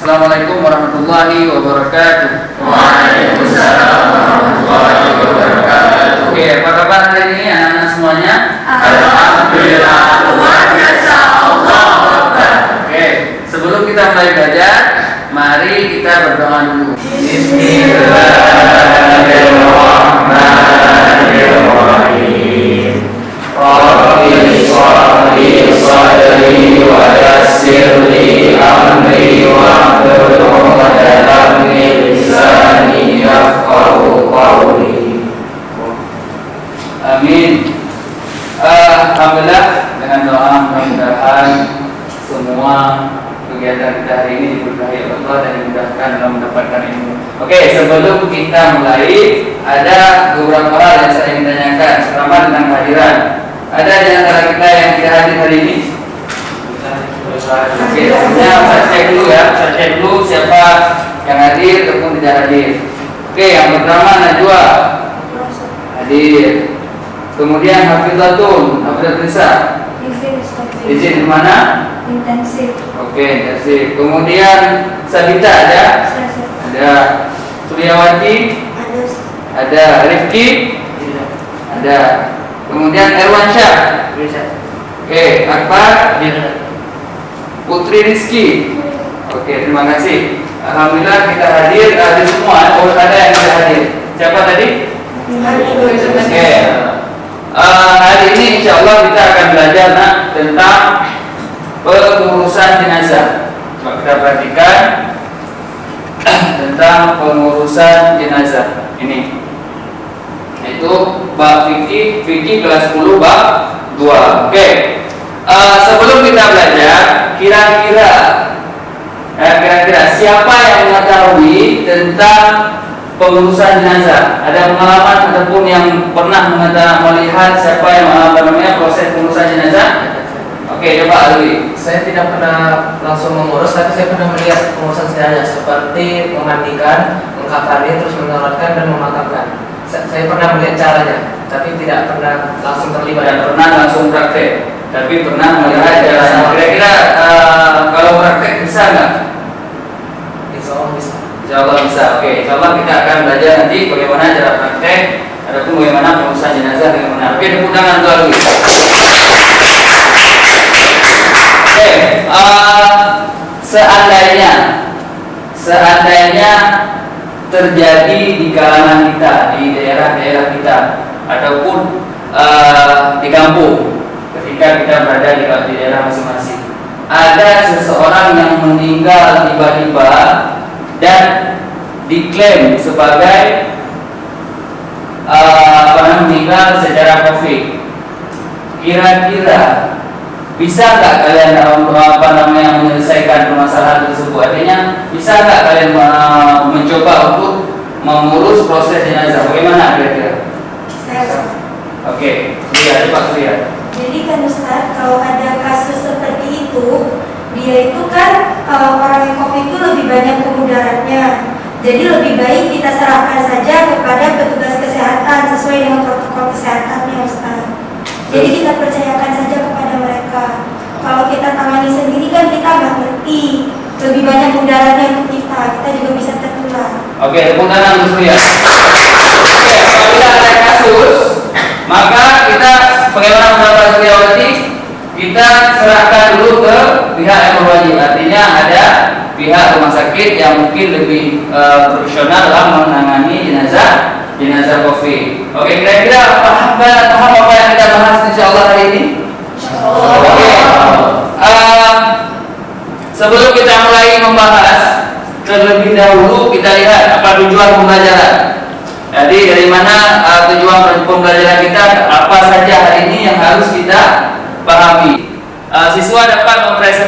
Assalamualaikum warahmatullahi wabarakatuh. Waalaikumsalam warahmatullahi wabarakatuh. Oke, apa kabar hari ini anak-anak semuanya? Alhamdulillah, luar biasa, Allahu Akbar. Oke, sebelum kita mulai belajar, mari kita berdoa dulu. Bismillahirrahmanirrahim. Rabbi sholli sadri wa yassir li amri wahlul 'uqdatam min lisani yafqahu qawli. Amin. Alhamdulillah, dengan doa mudah-mudahan semua kegiatan kita hari ini diberkahi Allah dan dimudahkan dalam mendapatkan ilmu. Oke, sebelum kita mulai, ada beberapa hal yang saya ingin tanyakan terutama tentang kehadiran. Ada di antara kita yang tidak hadir hari ini? Oke, saya cek dulu ya. Saya cek dulu siapa yang hadir ataupun tidak hadir. Oke, yang pertama Najwa hadir. Kemudian Hafizatun, Hafizatulisa izin di mana? Intensif. Oke, intensif. Kemudian Sabita ada? Ada. Suryawati? Ada. Rifki? Ada. Kemudian Erwansyah? Oke, Akbar? Putri Rizki? Oke, terima kasih. Alhamdulillah kita hadir semua. Oh, ada yang tidak hadir. Siapa tadi? Oke. Hari ini insya Allah kita akan belajar tentang pengurusan jenazah. Coba kita perhatikan tentang pengurusan jenazah ini. Itu bab fikih kelas 10 bab 2. Oke. Sebelum kita belajar, kira-kira siapa yang mengetahui tentang pengurusan jenazah? Ada pengalaman ataupun yang pernah melihat siapa yang proses pengurusan jenazah? Oke, coba Alwi. Saya tidak pernah langsung mengurus, tapi saya pernah melihat pengurusan jenazah seperti memandikan, mengkafani, terus menyolatkan dan memakamkan. Saya pernah melihat caranya, tapi tidak pernah langsung terlibat. Tidak pernah langsung praktek, tapi pernah melihat caranya. Kira-kira kalau praktek bisa nggak? Insya Allah bisa. Insya Allah bisa. Oke, insya Allah kita akan belajar nanti bagaimana cara praktek, adapun bagaimana pengurusan jenazah bagaimana. Oke, tepuk tangan untuk Alwi. Oke, seandainya terjadi di kalangan kita, di daerah-daerah kita, ataupun di kampung, ketika kita berada di daerah masing-masing, ada seseorang yang meninggal tiba-tiba dan diklaim sebagai meninggal secara COVID. Kira-kira bisa nggak kalian menyelesaikan permasalahan tersebut? Artinya bisa nggak kalian mencoba untuk mengurus proses jenazah? Bagaimana kira-kira? Oke, lihat Pak Surya. Jadi kan Ustaz, kalau ada kasus seperti itu, dia itu kan orang yang COVID itu lebih banyak kemudaratnya. Jadi lebih baik kita serahkan saja kepada petugas kesehatan sesuai dengan protokol kesehatannya Ustaz. Jadi kita percayakan saja kepada mereka. Kalau kita tangani sendiri kan kita nggak ngerti. Lebih banyak mudaratnya untuk kita juga bisa tertular. Oke, tepuk tangan untuk Surya. Oke, apabila ada kasus, maka kita bagaimana mendapat Suryawati? Kita serahkan dulu ke pihak yang berwajib. Artinya ada pihak rumah sakit yang mungkin lebih profesional dalam menangani jenazah COVID. Oke, kira-kira paham apa yang kita bahas insyaallah hari ini? Oke. Sebelum kita mulai membahas, terlebih dahulu kita lihat apa tujuan pembelajaran. Jadi dari mana tujuan pembelajaran kita, apa saja hari ini yang harus kita pahami. Siswa dapat kalian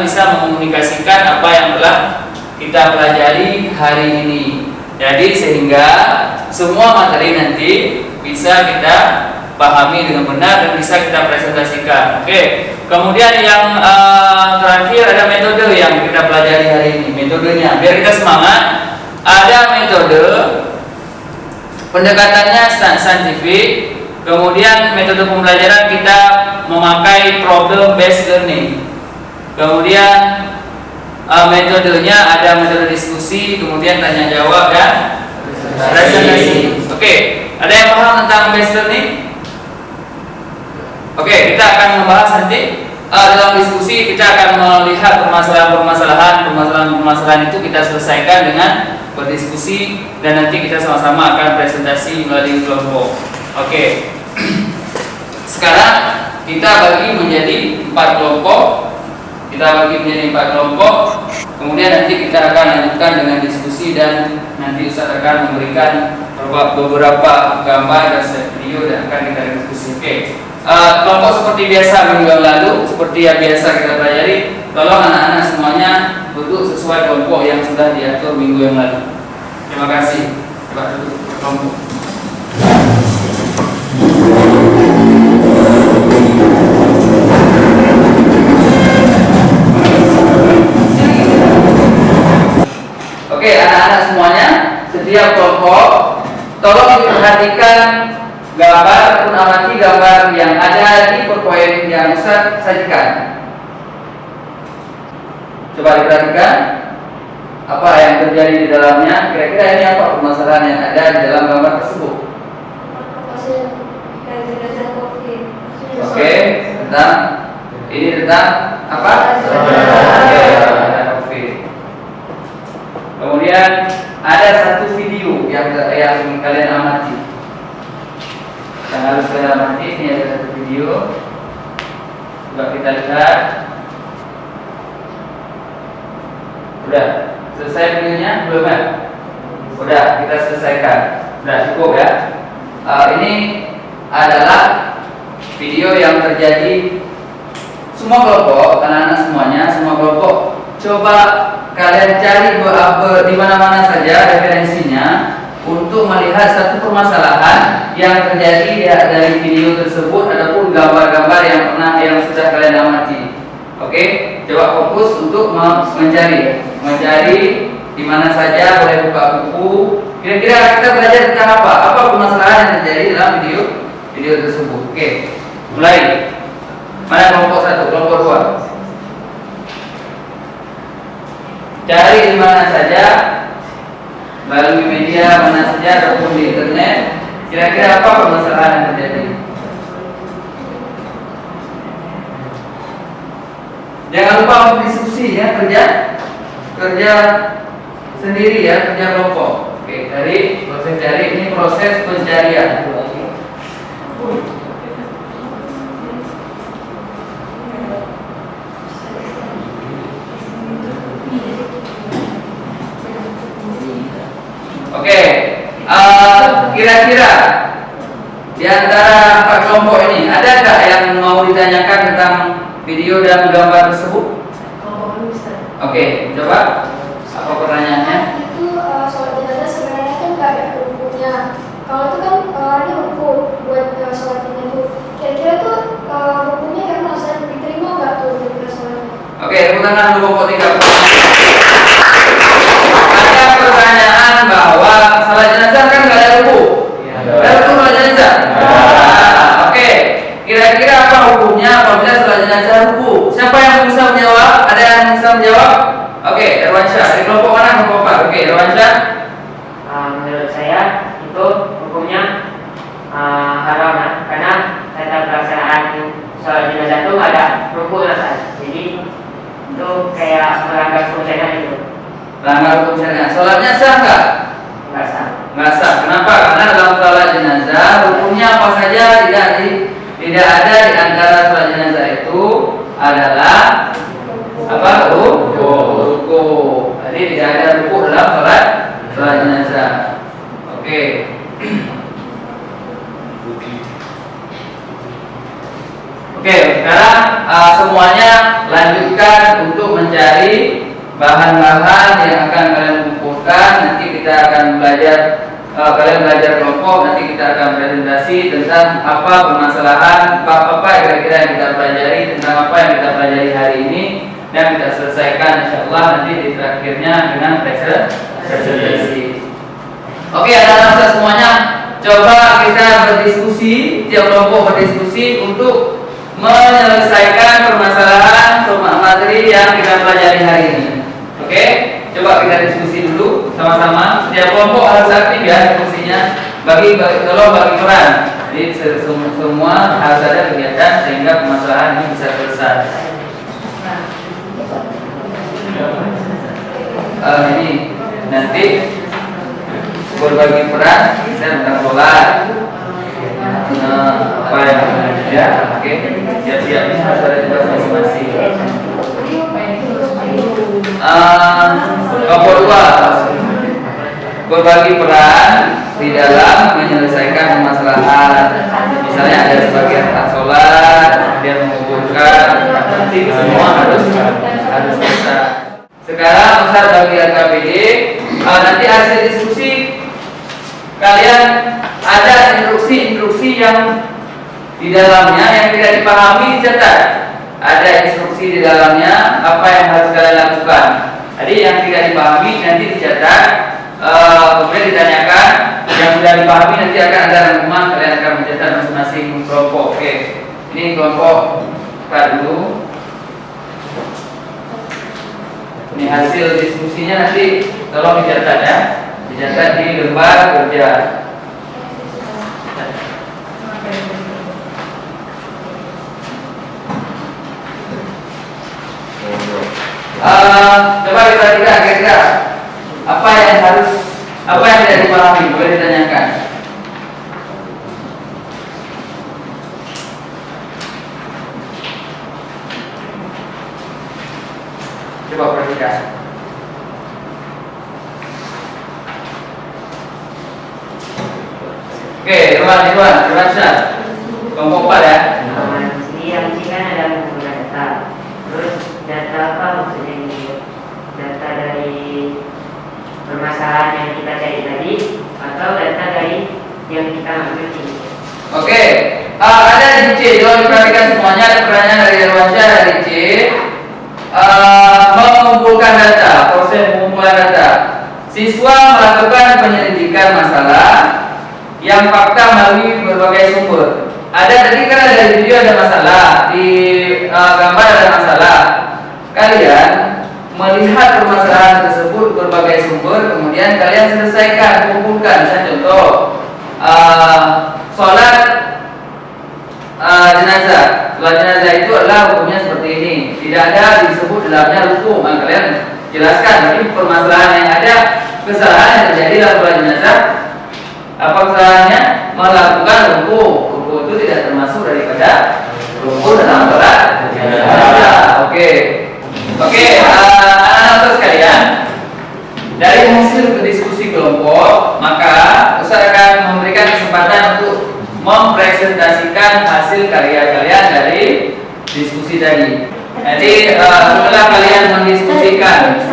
bisa mengkomunikasikan apa yang telah kita pelajari hari ini. Jadi sehingga semua materi nanti bisa kita pahami dengan benar dan bisa kita presentasikan. Oke. Kemudian yang terakhir ada metode yang kita pelajari hari ini. Metodenya biar kita semangat. Ada metode pendekatannya saintifik. Kemudian metode pembelajaran kita memakai problem based learning. Kemudian metodenya ada metode diskusi, kemudian tanya jawab dan presentasi. Oke, ada yang paham tentang based learning? Oke, kita akan membahas nanti dalam diskusi. Kita akan melihat permasalahan itu kita selesaikan dengan berdiskusi, dan nanti kita sama-sama akan presentasi melalui kelompok. Oke. Sekarang kita bagi menjadi 4 kelompok. Kemudian nanti kita akan lanjutkan dengan diskusi, dan nanti Ustaz akan memberikan beberapa gambar dan video dan akan kita diskusi. Oke. Kelompok seperti biasa minggu yang lalu, seperti yang biasa kita pelajari. Tolong anak-anak semuanya duduk sesuai kelompok yang sudah diatur minggu yang lalu. Terima kasih. Coba duduk kelompok. Oke, anak-anak semuanya, setiap kelompok tolong diperhatikan gambar ataupun amati gambar yang ada di PowerPoint yang Ustaz sajikan. Coba diperhatikan apa yang terjadi di dalamnya. Kira-kira ini apa permasalahan yang ada di dalam gambar tersebut? Oke, tentang apa? Kemudian ada satu video yang kalian amati. Yang harus kalian amati, ini ada satu video. Coba kita lihat. Udah selesai videonya? Belum kan? Udah, kita selesaikan. Udah cukup ya. Ini adalah video yang terjadi semua kelompok, anak-anak semuanya, semua kelompok. Coba kalian cari di mana-mana saja referensinya untuk melihat satu permasalahan yang terjadi dari video tersebut ataupun gambar-gambar yang sudah kalian amati. Oke, coba fokus untuk mencari di mana saja, boleh buka buku. Kira-kira kita belajar tentang apa? Apa permasalahan yang terjadi dalam video tersebut? Oke, mulai. Mana kelompok 1, kelompok 2? Cari di mana saja, melalui media mana saja ataupun di internet. Kira-kira apa permasalahan yang terjadi? Jangan lupa untuk diskusi ya, kerja sendiri ya, kerja kelompok. Oke, proses cari, ini proses pencarian. Oke, kira-kira di antara 4 kelompok ini ada nggak yang mau ditanyakan tentang video dan gambar tersebut? Oke, coba apa pertanyaannya? Itu sholat jenazah sebenarnya kan nggak ada hukumnya. Kalau itu kan ada hukum buat sholat jenazah itu. Kira-kira tuh hukumnya karena Ustaz diterima nggak tuh kira-kira sholatnya? Oke, tepuk tangan untuk kelompok 3. Ada pertanyaan bahwa salat jenazah kan nggak ada hukum. Ada hukum salat jenazah? Oke, kira-kira apa hukumnya apabila salat jenazah hukum? Siapa yang bisa menjawab? Ada yang bisa menjawab? Oke, Irwansyah. Dari kelompok mana? Kelompok 4. Oke, Irwansyah. Menurut saya itu hukumnya haram ya, karena tata pelaksanaan sholat jenazah itu nggak ada rukun asal. Jadi itu kayak melanggar hukum syariat itu. Melanggar hukum syariat. Sholatnya sah nggak? Nggak sah. Nggak sah. Kenapa? Karena dalam sholat jenazah hukumnya apa saja tidak ada di antara sholat jenazah itu adalah apa? Ruku. Jadi tidak ada ruku dalam sholat jenazah. Oke. Oke, sekarang semuanya lanjutkan untuk mencari bahan-bahan yang akan kalian kumpulkan. Nanti kita akan belajar, kalian belajar kelompok. Nanti kita akan presentasi tentang apa permasalahan, apa kira-kira yang kita pelajari, tentang apa yang kita pelajari hari ini, dan kita selesaikan insyaallah nanti di terakhirnya dengan presentasi. Oke, anak-anak semuanya, coba kita berdiskusi, tiap kelompok berdiskusi untuk menyelesaikan permasalahan materi yang kita pelajari hari ini. Oke, coba kita diskusi dulu sama-sama. Setiap kelompok harus aktif ya diskusinya. Tolong bagi peran. Jadi semua harus ada kegiatan sehingga permasalahan ini bisa selesai. Ini nanti berbagi peran, kita tentang sholat. Apa yang ya? Oke, siap-siap ini harus ada tugas masing-masing. Kelompok 2 berbagi peran di dalam menyelesaikan permasalahan. Misalnya ada sebagian tak sholat, dia mengumpulkan, semua harus bisa. Sekarang Ustaz bagi LKPD, nanti hasil diskusi kalian ada instruksi yang di dalamnya yang tidak dipahami dicatat. Ada instruksi di dalamnya apa yang harus kalian lakukan. Jadi yang tidak dipahami nanti dicatat, kemudian ditanyakan. Yang sudah dipahami nanti akan ada rangkuman, kalian akan mencatat masing-masing kelompok. Oke, ini kelompok dulu. Ini hasil diskusinya nanti tolong dicatat ya, dicatat di lembar kerja. Coba diperhatikan kira-kira apa yang tidak dipahami, boleh ditanyakan. Coba perhatikan. Oke, Irwan Syah. Kelompok 4 ya. Jadi yang ini kan ada mengumpulkan data. Terus data apa maksudnya ini? Data dari permasalahan yang kita cari tadi atau data dari yang kita ambil ini? Oke, ada di C. Coba diperhatikan semuanya. Ada pertanyaan dari Irwan Syah dari C. Mengumpulkan data, proses pengumpulan data. Siswa melakukan penyelidikan masalah yang fakta melalui berbagai sumber. Ada tadi kan ada di video ada masalah, di gambar ada masalah. Kalian melihat permasalahan tersebut berbagai sumber, kemudian kalian selesaikan, kumpulkan. Misalnya contoh, sholat jenazah. Sholat jenazah itu adalah hukumnya seperti ini. Tidak ada disebut dalamnya hukum. Kalian jelaskan. Tapi permasalahan yang ada, kesalahan yang terjadi dalam sholat jenazah. Apa kesalahannya? Melakukan ruku. Ruku itu tidak termasuk daripada ruku dalam sholat jenazah. Oke, anak-anak sekalian, dari hasil diskusi kelompok, maka Ustaz akan memberikan kesempatan untuk mempresentasikan hasil karya kalian dari diskusi tadi. Jadi setelah kalian mendiskusikan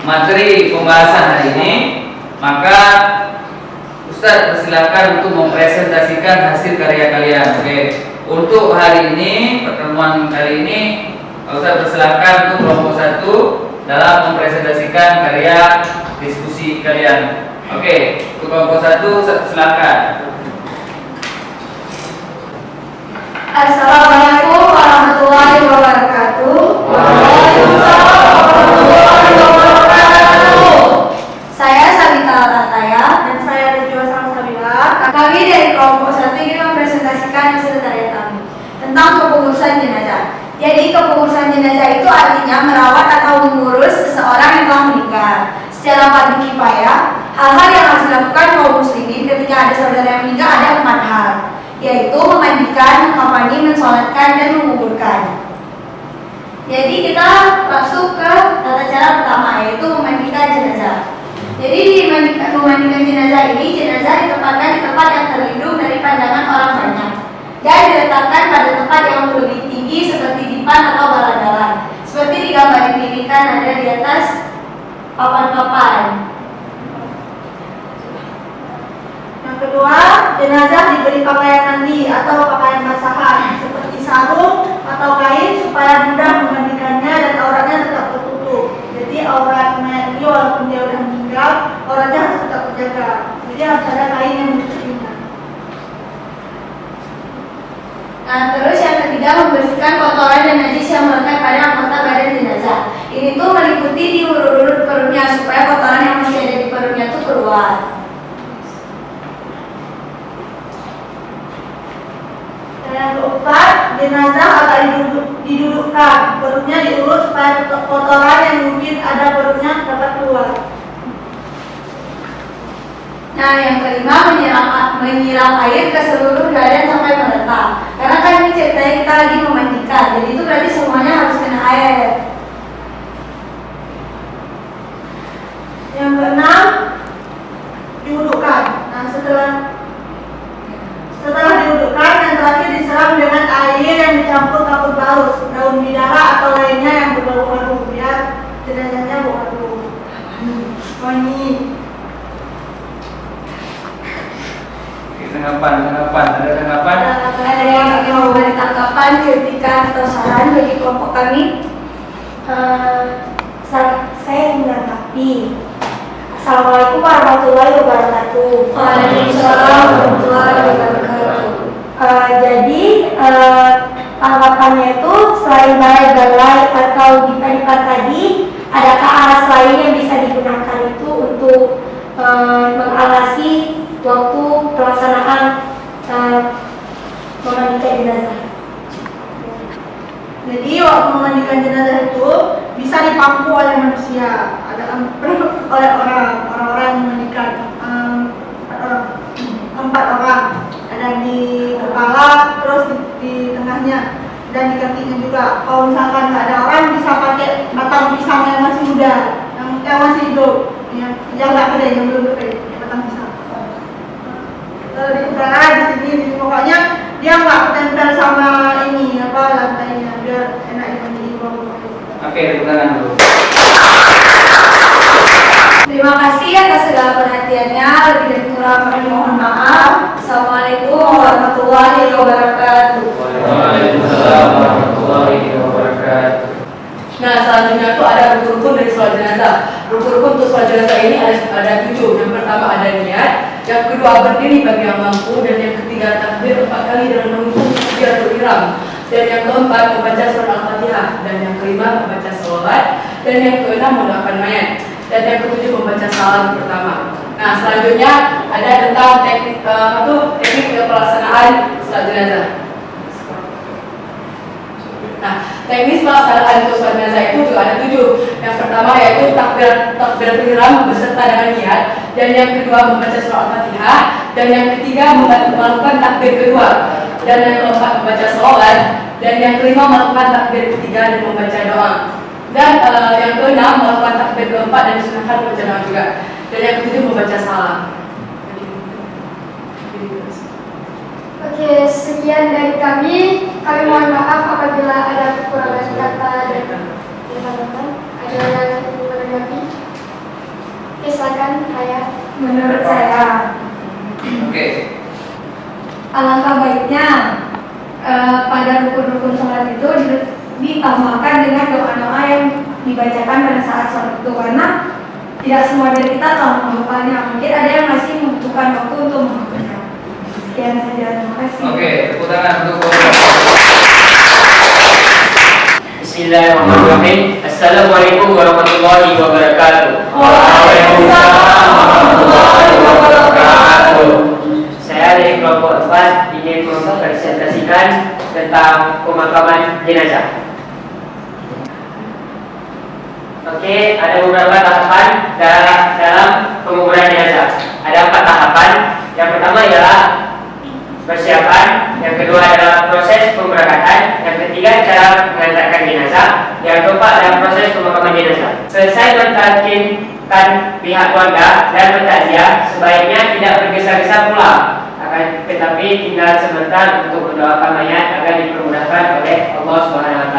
materi pembahasan hari ini, maka Ustaz persilakan untuk mempresentasikan hasil karya kalian. Oke, untuk hari ini, pertemuan kali ini, Ustaz persilakan untuk kelompok 1 dalam mempresentasikan karya diskusi kalian. Oke, untuk kelompok 1 silakan. Assalamualaikum warahmatullahi wabarakatuh. Waalaikumsalam warahmatullahi wabarakatuh. Saya Sabita Lataya. Dan saya Najwa Samsabila. Kami dari kelompok 1 ingin mempresentasikan hasil karya kami tentang kepengurusan jenazah. Jadi kepengurusan jenazah itu artinya merawat atau mengurus seseorang yang telah meninggal. Secara fardu kifayah, hal-hal yang harus dilakukan kaum muslimin ketika ada saudara yang meninggal ada 4 hal, yaitu memandikan, mengkafani, mensolatkan, dan menguburkan. Jadi kita masuk ke tata cara pertama, yaitu memandikan jenazah. Jadi memandikan jenazah ini, jenazah ditempatkan di tempat yang terlindung dari pandangan orang banyak dan diletakkan pada tempat yang lebih tinggi seperti dipan atau bala-bala. Seperti di gambar ini kan ada di atas papan-papan. Yang kedua, jenazah diberi pakaian mandi atau pakaian basahan seperti sarung atau kain supaya mudah memandikannya dan auratnya tetap tertutup. Jadi aurat mayat ini walaupun dia sudah meninggal, auratnya harus tetap terjaga. Jadi harus ada kain yang menutupinya. Nah, terus yang ketiga, membersihkan kotoran dan najis yang melekat pada anggota badan jenazah. Ini tuh meliputi diurut-urut perutnya supaya kotoran yang masih ada di perutnya itu keluar. Dan yang keempat, jenazah agak didudukkan, perutnya diurut supaya kotoran yang mungkin ada perutnya dapat keluar. Nah, yang kelima, menyiram air ke seluruh badan sampai merata. Karena kan ini ceritanya kita lagi memandikan, jadi itu berarti semuanya harus kena air. Yang keenam, diudukkan. Nah, setelah diudukkan, yang terakhir disiram dengan air yang dicampur kapur barus, daun bidara atau lainnya yang berbau-bau biar jenazahnya bau wangi. Tanggapan, ada tanggapan? Ada yang mau beri tanggapan, kritikan atau saran bagi kelompok kami? Saya ingin menanggapi. Assalamualaikum warahmatullahi wabarakatuh. Waalaikumsalam warahmatullahi wabarakatuh. Jadi tanggapannya itu selain balai atau dipat tadi, adakah alas lain yang bisa digunakan itu untuk mengalasi waktu pelaksanaan memandikan jenazah? Jadi waktu memandikan jenazah itu bisa dipangku oleh manusia, oleh orang-orang yang memandikan, 4 orang, ada di kepala, terus di tengahnya dan di kakinya juga. Kalau misalkan nggak ada orang, bisa pakai batang pisang yang masih muda, yang masih hidup, yang nggak kering, yang belum kering, batang pisang. Lalu di utara di sini, pokoknya dia nggak ketempel sama ini lantainya, biar enak dimandi bau. Oke, tepuk tangan dulu. Terima kasih atas segala perhatiannya. Lebih dan kurang kami mohon maaf. Assalamualaikum warahmatullahi wabarakatuh. Waalaikumsalam warahmatullahi wabarakatuh. Nah, selanjutnya itu ada rukun-rukun dari sholat jenazah. Rukun-rukun untuk sholat jenazah ini ada 7. Yang pertama ada niat, yang kedua berdiri bagi yang mampu, dan yang ketiga takbir 4 kali dengan menghitung takbiratul ihram, dan yang keempat membaca surat Al-Fatihah, dan yang kelima membaca sholawat, dan yang keenam mendoakan mayat, dan yang ketujuh membaca salam pertama. Nah, selanjutnya ada tentang teknik pelaksanaan sholat jenazah. Nah, teknis pelaksanaan untuk sholat jenazah itu juga ada 7. Yang pertama yaitu takbiratul ihram beserta dengan niat, dan yang kedua membaca surah Al-Fatihah, dan yang ketiga melakukan takbir kedua, dan yang keempat membaca sholawat, dan yang kelima melakukan takbir ketiga dan membaca doa, dan yang keenam melakukan takbir keempat dan disunahkan membaca doa juga, dan yang ketujuh membaca salam. Oke, sekian dari kami. Kami mohon maaf apabila ada kekurangan kata dan teman-teman. Ada yang ingin menanggapi? Oke, silakan Ayah. Menurut saya, Oke. alangkah baiknya pada rukun-rukun sholat itu ditambahkan dengan doa-doa yang dibacakan pada saat sholat itu, karena tidak semua dari kita tahu menghafalnya. Mungkin ada yang masih membutuhkan waktu untuk menghafalnya. Sekian saja, terima kasih. Oke, tepuk tangan untuk Bismillahirrahmanirrahim. Assalamualaikum warahmatullahi wabarakatuh. Waalaikumsalam warahmatullahi wabarakatuh. Saya dari kelompok 4 ingin mempresentasikan tentang pemakaman jenazah. Oke, ada beberapa tahapan dalam penguburan jenazah. Ada 4 tahapan. Yang pertama ialah persiapan, yang kedua adalah proses pemberangkatan, yang ketiga cara mengantarkan jenazah, yang keempat adalah proses pemakaman jenazah. Selesai mentalkinkan pihak keluarga dan bertakziah, sebaiknya tidak bergesa-gesa pulang, akan tetapi tinggal sebentar untuk mendoakan mayat agar dipermudahkan oleh Allah SWT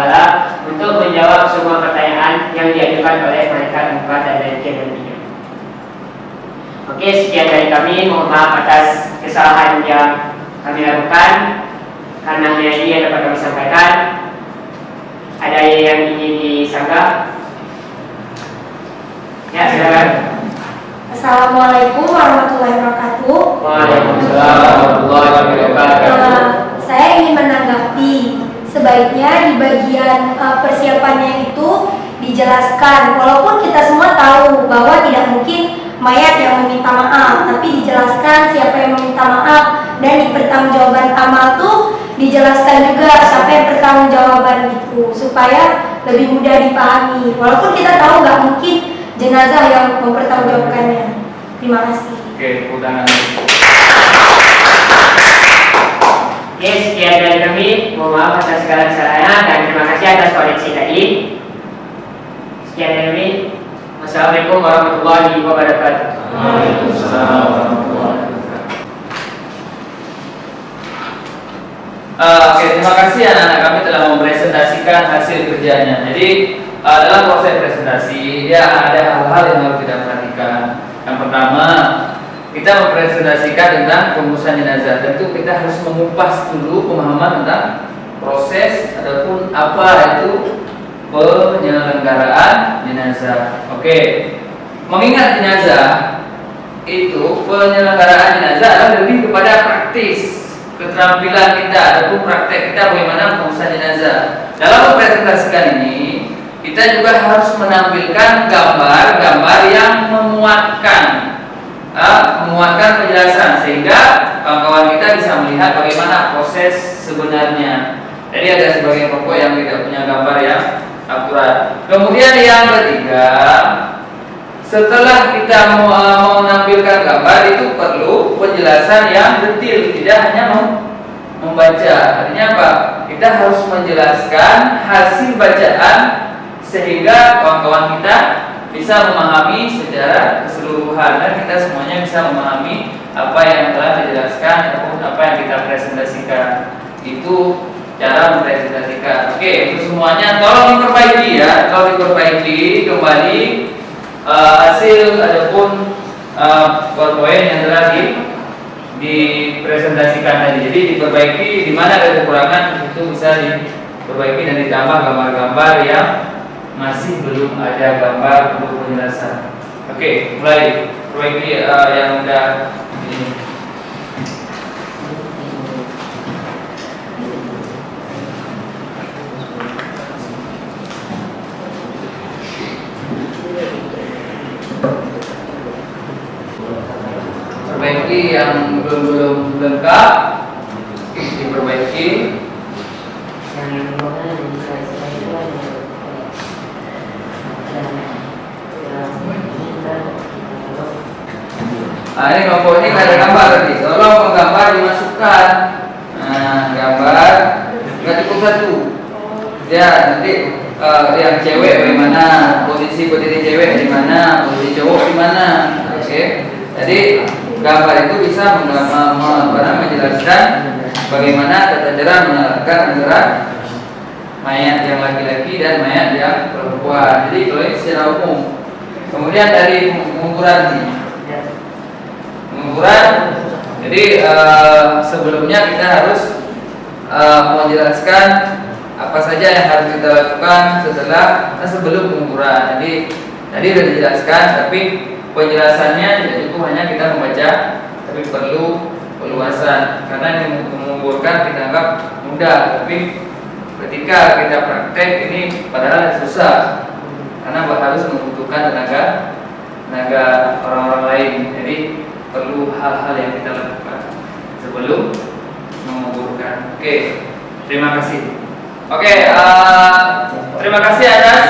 untuk menjawab semua pertanyaan yang diajukan oleh malaikat muka dan nantinya. Oke, sekian dari kami. Mohon maaf atas kesalahan yang kami lakukan. Karena hanya ini yang dapat kami sampaikan. Ada yang ingin disanggah? Ya, silakan. Assalamualaikum warahmatullahi wabarakatuh. Waalaikumsalam warahmatullahi wabarakatuh. Saya ingin menanggapi, sebaiknya di bagian persiapannya itu dijelaskan. Walaupun kita semua tahu bahwa tidak mungkin mayat yang meminta maaf, tapi dijelaskan siapa yang meminta maaf, dan di pertanggungjawaban amal tuh dijelaskan juga siapa yang pertanggungjawaban itu supaya lebih mudah dipahami. Walaupun kita tahu nggak mungkin jenazah yang mempertanggungjawabkannya. Terima kasih. Oke, tepuk tangan. Oke, sekian dari kami. Mohon maaf atas segala kesalahannya dan terima kasih atas koreksi tadi. Sekian dari kami. Wassalamualaikum warahmatullahi wabarakatuh. Waalaikumsalam warahmatullahi wabarakatuh. Oke, terima kasih anak-anak kami telah mempresentasikan hasil kerjanya. Jadi dalam proses presentasi ya ada hal-hal yang harus kita perhatikan. Yang pertama, kita mempresentasikan tentang pengurusan jenazah. Tentu kita harus mengupas dulu pemahaman tentang proses ataupun apa itu penyelenggaraan jenazah. Oke, mengingat jenazah itu penyelenggaraan jenazah adalah lebih kepada praktis keterampilan kita ataupun praktek kita bagaimana pengurusan jenazah. Dalam mempresentasikan ini, kita juga harus menampilkan gambar-gambar yang menguatkan penjelasan sehingga kawan-kawan kita bisa melihat bagaimana proses sebenarnya. Jadi ada sebagian kelompok yang tidak punya gambar yang akurat. Kemudian yang ketiga, setelah kita menampilkan gambar itu perlu penjelasan yang detail, tidak hanya membaca. Artinya apa? Kita harus menjelaskan hasil bacaan sehingga kawan-kawan kita bisa memahami secara keseluruhan dan kita semuanya bisa memahami apa yang telah dijelaskan ataupun apa yang kita presentasikan. Itu cara mempresentasikan. Oke, untuk semuanya tolong diperbaiki ya, tolong diperbaiki kembali hasil ataupun PowerPoint yang telah dipresentasikan tadi. Jadi diperbaiki di mana ada kekurangan itu bisa diperbaiki dan ditambah gambar-gambar yang masih belum ada gambar untuk penjelasan. Oke, mulai perbaiki yang udah ini. Perbaiki yang belum lengkap, diperbaiki. Ini kelompok ini nggak ada gambar tadi. Tolong penggambar dimasukkan. Nah, gambar nggak cukup satu. Ya, nanti yang cewek bagaimana, posisi cewek di mana, posisi cowok di mana. Oke. Jadi gambar itu bisa menjelaskan bagaimana tata cara menyalakan antara mayat yang laki-laki dan mayat yang perempuan. Jadi kalau ini secara umum. Kemudian dari pengukuran ini. Pengukuran. Jadi sebelumnya kita harus menjelaskan apa saja yang harus kita lakukan sebelum pengukuran. Jadi tadi sudah dijelaskan, tapi penjelasannya tidak cukup hanya kita membaca, tapi perlu peluasan. Karena yang mengukurkan kita anggap mudah, tapi ketika kita praktek ini padahal susah, karena harus membutuhkan tenaga orang-orang lain. Jadi perlu hal-hal yang kita lakukan sebelum mengukurkan. Oke, terima kasih. Oke, terima kasih atas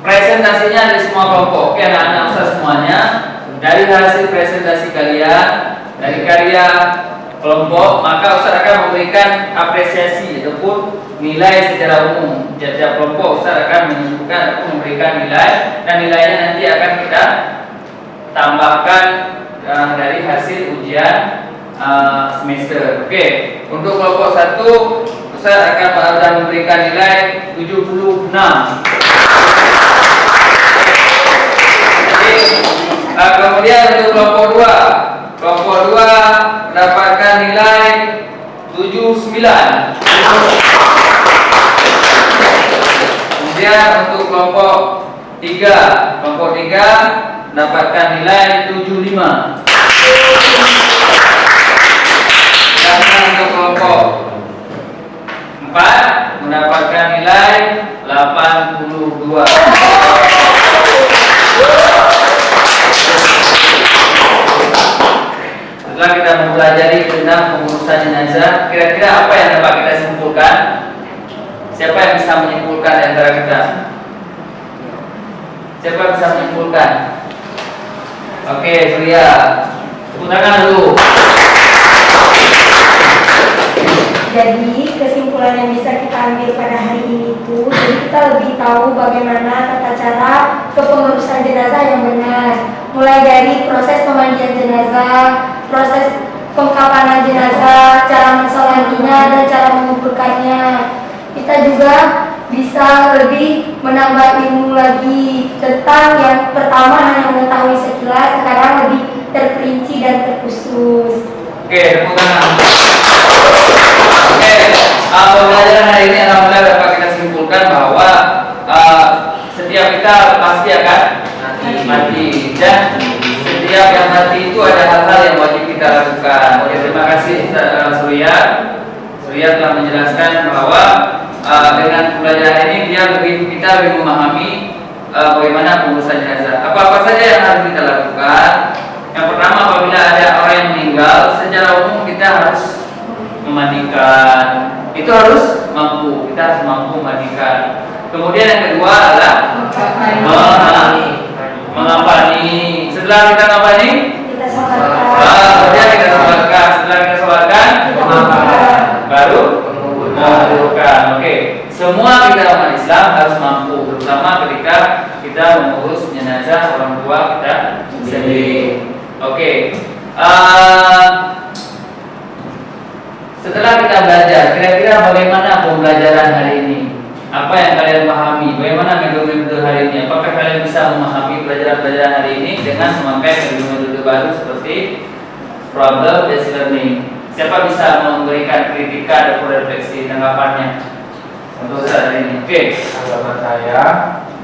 presentasinya dari semua kelompok. Oke, anak-anak Ustaz semuanya, dari hasil presentasi kalian, dari karya kelompok, maka Ustaz akan memberikan apresiasi ataupun nilai secara umum. Tiap-tiap kelompok Ustaz akan menentukan ataupun memberikan nilai, dan nilainya nanti akan kita tambahkan dari hasil ujian semester. Oke, untuk kelompok 1 Ustaz akan memberikan nilai 76. Kemudian untuk kelompok 2 mendapatkan nilai 79. Kemudian untuk kelompok 3 mendapatkan nilai 75. Dan untuk kelompok 4 mendapatkan nilai 82. pengurusan jenazah, kira-kira apa yang dapat kita simpulkan? Siapa yang bisa menyimpulkan di antara kita? Siapa yang bisa menyimpulkan? Oke, Surya, tepuk tangan dulu. Jadi kesimpulan yang bisa kita ambil pada hari ini itu, jadi kita lebih tahu bagaimana tata cara kepengurusan jenazah yang benar. Mulai dari proses pemandian jenazah, proses pengkapanan jenazah, cara mensolatinya dan cara menguburkannya. Kita juga bisa lebih menambah ilmu lagi tentang yang pertama hanya mengetahui sekilas, sekarang lebih terperinci dan terkhusus. Oke, tepuk tangan. Oke, pembelajaran hari ini alhamdulillah dapat kita simpulkan bahwa setiap kita pasti akan mati dan setiap yang mati itu ada hal-hal yang wajib kita lakukan. Oke, terima kasih Surya. Surya telah menjelaskan bahwa dengan pembelajaran ini kita lebih memahami bagaimana pengurusan jenazah. Apa-apa saja yang harus kita lakukan. Yang pertama, apabila ada orang yang meninggal, secara umum kita harus memandikan. Itu harus mampu, kita harus mampu memandikan. Kemudian yang kedua adalah mengapani. Setelah kita ngapani, Kita salatkan. kemudian kita sholatkan. Setelah kita sholatkan, baru menguburkan. Oke, semua kita umat Islam harus mampu, terutama ketika kita mengurus jenazah orang tua kita sendiri. Oke, setelah kita belajar, kira-kira bagaimana pembelajaran hari ini? Apa yang kalian pahami? Bagaimana metode-metode hari ini? Apakah kalian bisa memahami pelajaran-pelajaran hari ini dengan memakai metode-metode baru seperti problem-based learning? Siapa bisa memberikan kritikan atau refleksi tanggapannya untuk saat ini? Oke. Tanggapan saya,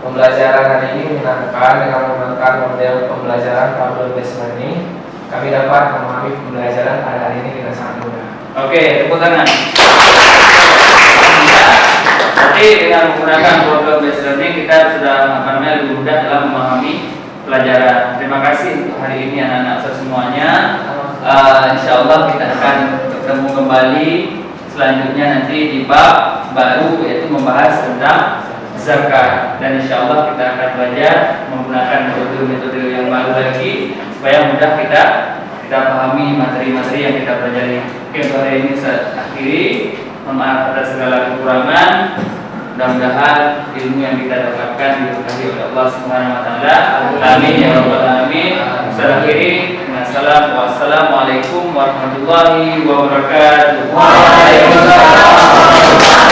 pembelajaran hari ini menyenangkan dengan menggunakan model pembelajaran problem based learning. Kami dapat memahami pembelajaran pada hari ini dengan sangat mudah. Oke, tepuk tangan. Jadi dengan menggunakan problem based learning kita sudah lebih mudah dalam memahami pelajaran. Terima kasih untuk hari ini anak-anak semuanya. Insya Allah kita akan bertemu kembali selanjutnya nanti di bab baru, yaitu membahas tentang zakat, dan insya Allah kita akan belajar menggunakan metode-metode yang baru lagi supaya mudah kita pahami materi-materi yang kita pelajari. Oke, untuk hari ini saya akhiri. Mohon maaf atas segala kekurangan. Mudah-mudahan ilmu yang kita dapatkan diberkahi oleh Allah Subhanahu wa taala. Amin ya rabbal alamin. Saya akhiri dengan salam. Wassalamualaikum warahmatullahi wabarakatuh. Waalaikumsalam.